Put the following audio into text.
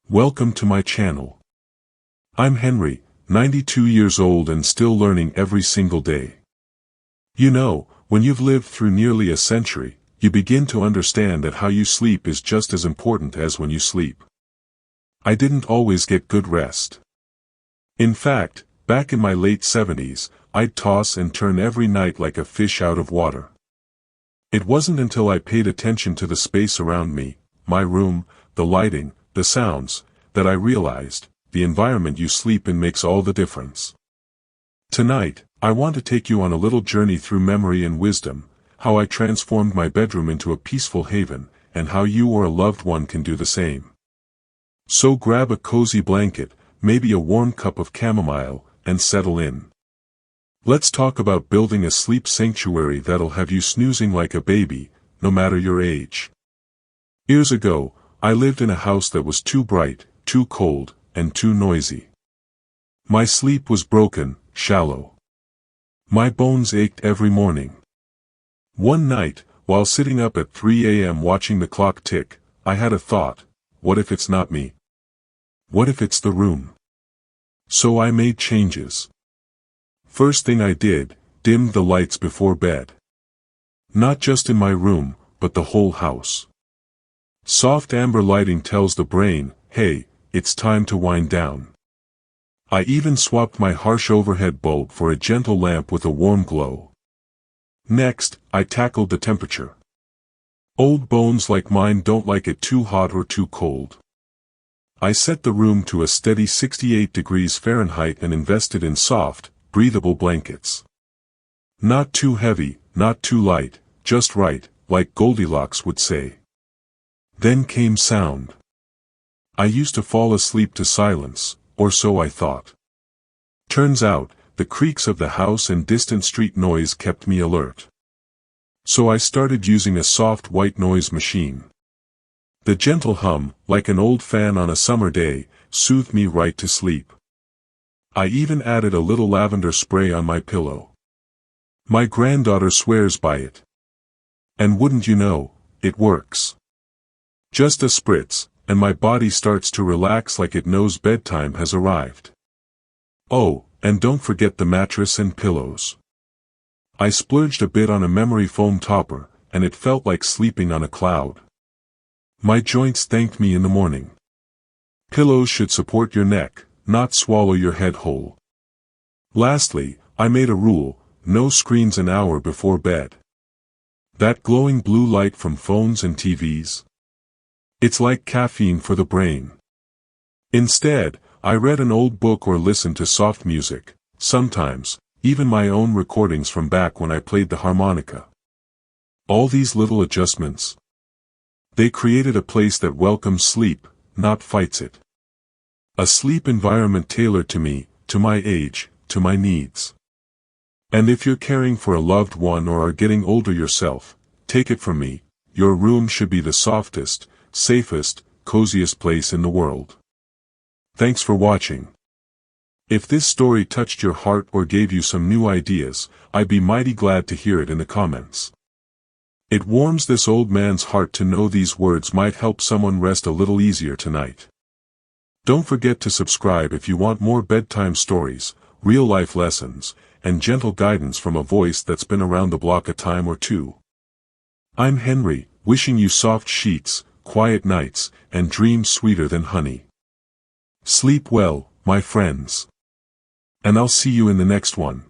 Welcome to my channel. I'm Henry, 92 years old and still learning every single day. You know, when you've lived through nearly a century, you begin to understand that how you sleep is just as important as when you sleep. I didn't always get good rest. In fact, back in my late 70s, I'd toss and turn every night like a fish out of water. It wasn't until I paid attention to the space around me, my room, the lighting, the sounds, that I realized, the environment you sleep in makes all the difference. Tonight, I want to take you on a little journey through memory and wisdom, how I transformed my bedroom into a peaceful haven, and how you or a loved one can do the same. So grab a cozy blanket, maybe a warm cup of chamomile, and settle in. Let's talk about building a sleep sanctuary that'll have you snoozing like a baby, no matter your age. Years ago, I lived in a house that was too bright, too cold, and too noisy. My sleep was broken, shallow. My bones ached every morning. One night, while sitting up at 3 a.m. watching the clock tick, I had a thought: what if it's not me? What if it's the room? So I made changes. First thing I did, dimmed the lights before bed. Not just in my room, but the whole house. Soft amber lighting tells the brain, hey, it's time to wind down. I even swapped my harsh overhead bulb for a gentle lamp with a warm glow. Next, I tackled the temperature. Old bones like mine don't like it too hot or too cold. I set the room to a steady 68 degrees Fahrenheit and invested in soft, breathable blankets. Not too heavy, not too light, just right, like Goldilocks would say. Then came sound. I used to fall asleep to silence, or so I thought. Turns out, the creaks of the house and distant street noise kept me alert. So I started using a soft white noise machine. The gentle hum, like an old fan on a summer day, soothed me right to sleep. I even added a little lavender spray on my pillow. My granddaughter swears by it. And wouldn't you know, it works. Just a spritz, and my body starts to relax like it knows bedtime has arrived. Oh, and don't forget the mattress and pillows. I splurged a bit on a memory foam topper, and it felt like sleeping on a cloud. My joints thanked me in the morning. Pillows should support your neck, not swallow your head whole. Lastly, I made a rule: no screens an hour before bed. That glowing blue light from phones and TVs? It's like caffeine for the brain. Instead, I read an old book or listened to soft music, sometimes, even my own recordings from back when I played the harmonica. All these little adjustments. They created a place that welcomes sleep, not fights it. A sleep environment tailored to me, to my age, to my needs. And if you're caring for a loved one or are getting older yourself, take it from me, your room should be the softest, safest, coziest place in the world. Thanks for watching. If this story touched your heart or gave you some new ideas, I'd be mighty glad to hear it in the comments. It warms this old man's heart to know these words might help someone rest a little easier tonight. Don't forget to subscribe if you want more bedtime stories, real-life lessons, and gentle guidance from a voice that's been around the block a time or two. I'm Henry, wishing you soft sheets, quiet nights, and dreams sweeter than honey. Sleep well, my friends. And I'll see you in the next one.